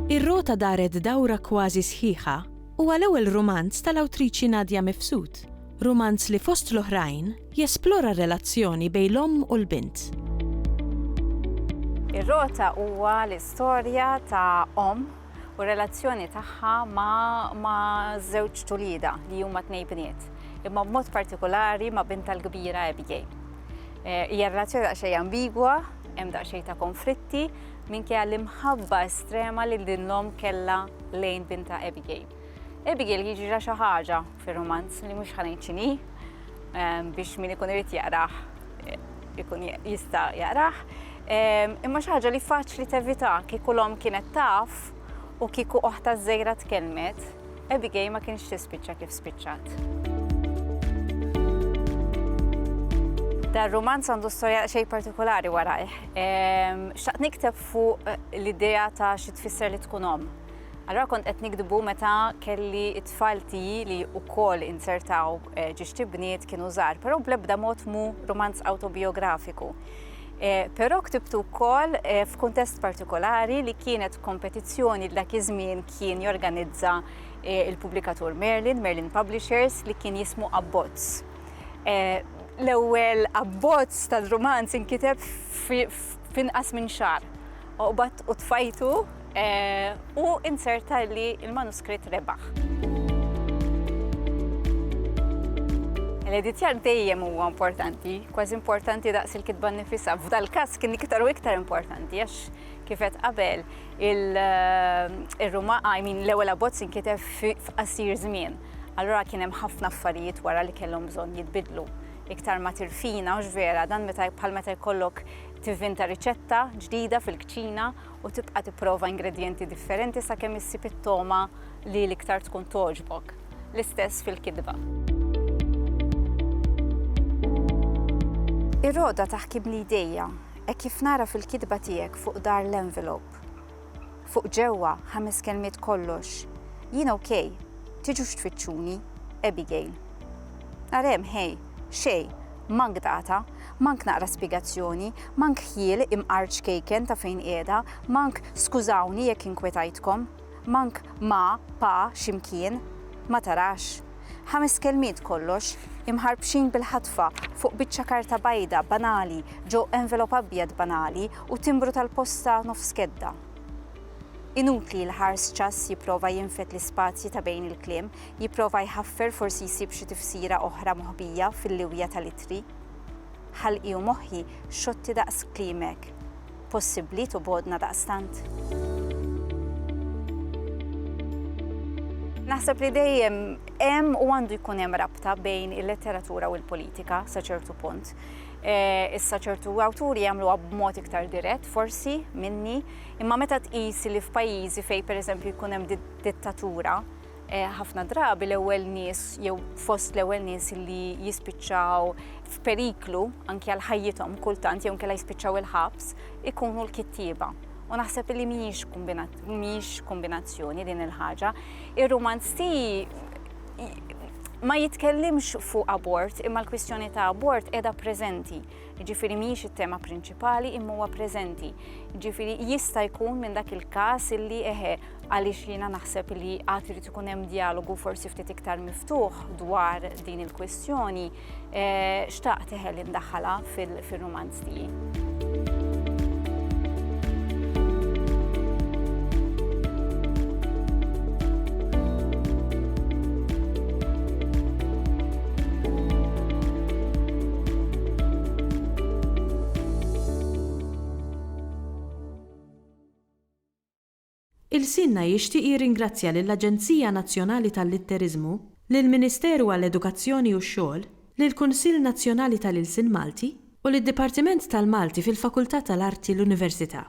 Ir-rota daret dawra kważi sħiħa huwa l-ewwel romanz tal-awtriċi Nadja Mifsud, romanz li fost l-oħrajn jesplora relazzjoni bejn l-omm u l-bint. Ir-rota huwa l-istorja ta' omm u relazzjoni tagħha ma' żewġ tulieda li huma tnejn bniet, imma b'mod partikolari ma' bintha l-kbira Abigail. Hija relazzjoni daqsxejn ambigwa, hemm daqsxejn ta' konflitti minkejja l-imħabba estrema li din l-omm kellha lejn bintha Abigail. Abigail jiġri xi ħaġa fir-romanz li mhux ħanejt x'inhi biex min ikun irid jaqrah ikun jista' jaqrah, imma xi ħaġa li faċli tevita kieku l-omm kienet taf u kieku oħta żgħira tkellmet, Abigail ma kienx tispiċċa kif spiċċat. Dan romanz għandu storja xejn partikolari warajh. Xtaqt nikteb fuq l-idea ta' xi tfisser li tkun omm. Allura kont qed nikdbu meta kelli t-tfal tiegħi li wkoll insertaw ġiex bniet kienu żgħar, però bl-ebda mod mhu romanz awtobiografiku. Però ktibtu wkoll f'kuntest partikolari li kienet kompetizzjoni dak iż-żmien kien jorganizza il-pubblikatur Merlin Publishers li kien jismu Abbozz. L-ewwel abbozz tal-romanz inkiteb f'inqas minn xahar. Oqbad u tfajtu u inserta li l-manuskritt rebaħ. L-editjar dejjem huwa importanti, kważi importanti daqs il-kitba nnifisha. F'dal-każ kien iktar u iktar importanti għax kif qed qabel l-ewwel abbozz inkiteb f'qasir żmien. Allura kien hemm ħafna affarijiet wara li kellhom bżonn jitbidlu. Iktar ma tirfina u ġvera, dan bħal meta jkollok tivvinta riċetta ġdida fil-kċina u tibqa' tipprova ingredjenti differenti sakemm issib it-toma li l-iktar tkun togħġbok. L-istess fil-kidba. Ir-roda taħkib li idejja hekk kif nara fil-kidba tiegħek fuq dar l-envelope. Fuq ġewwa 5 kelmiet kollox. Jien okej, tiġux tfittxuni, Abigail. Narem, hej. Xej, mank data, mank naqra spjegazzjoni, mank ħiel imqarġ kejken ta' fejn qiegħda, mank skużawni jekk inkwetajtkom, mank pa x'imkien, ma tarax. 5 kelmiet kollox, imħarbxin bil-ħatfa fuq biċċa karta bajda banali ġew envelop abjad banali u timbru tal-posta nofs kedda. Inutli l-ħars ċass jipprova jinfet l-ispazji ta' bejn il-kliem, jipprova jħaffer forsi jsib xi tifsira oħra moħbija fil-liwja tal-ittri. Ħalqi u moħħi xotti daqs klimek, possibbli tobodna daqstant. Naħseb li dejjem hemm u għandu jkun hemm rabta bejn il-letteratura u l-politika sa ċertu punt. Issa ċertu awturi jagħmluha b'mod iktar dirett forsi minni, imma meta tqis li f'pajjiżi fejn pereżempju jkun hemm dittatura, ħafna drabi l-ewwel nies jew fost l-ewwel nies li jispiċċaw f'periklu anke għal ħajjithom kultant jew inkella jispiċċaw il-ħabs ikunu l-kittieba. U naħseb li mhijiex kombinazzjoni din il-ħaġa. Ir-romanz ma jitkellimx fuq abort, imma l-kwistjoni ta' abort qiegħda preżenti. Jiġifieri mhijiex it-tema prinċipali imma huwa preżenti. Jiġifieri jista' jkun minn dak il-każ illi għaliex jiena naħseb li għad irid ikun hemm dialogu forsi ftit iktar miftuħ dwar din il-kwistjoni, xtaqt indaħħalha fir-romanz tiegħi. Il-Sinna jixtieq jirringrazzja lill-Aġenzija Nazzjonali tal-Litterizmu, lill-Ministeru għall-Edukazzjoni u x-Xogħol, lill-Kunsill Nazzjonali tal-Ilsien Malti u lid-Dipartiment tal-Malti fil-Fakultà tal-Arti l-Università.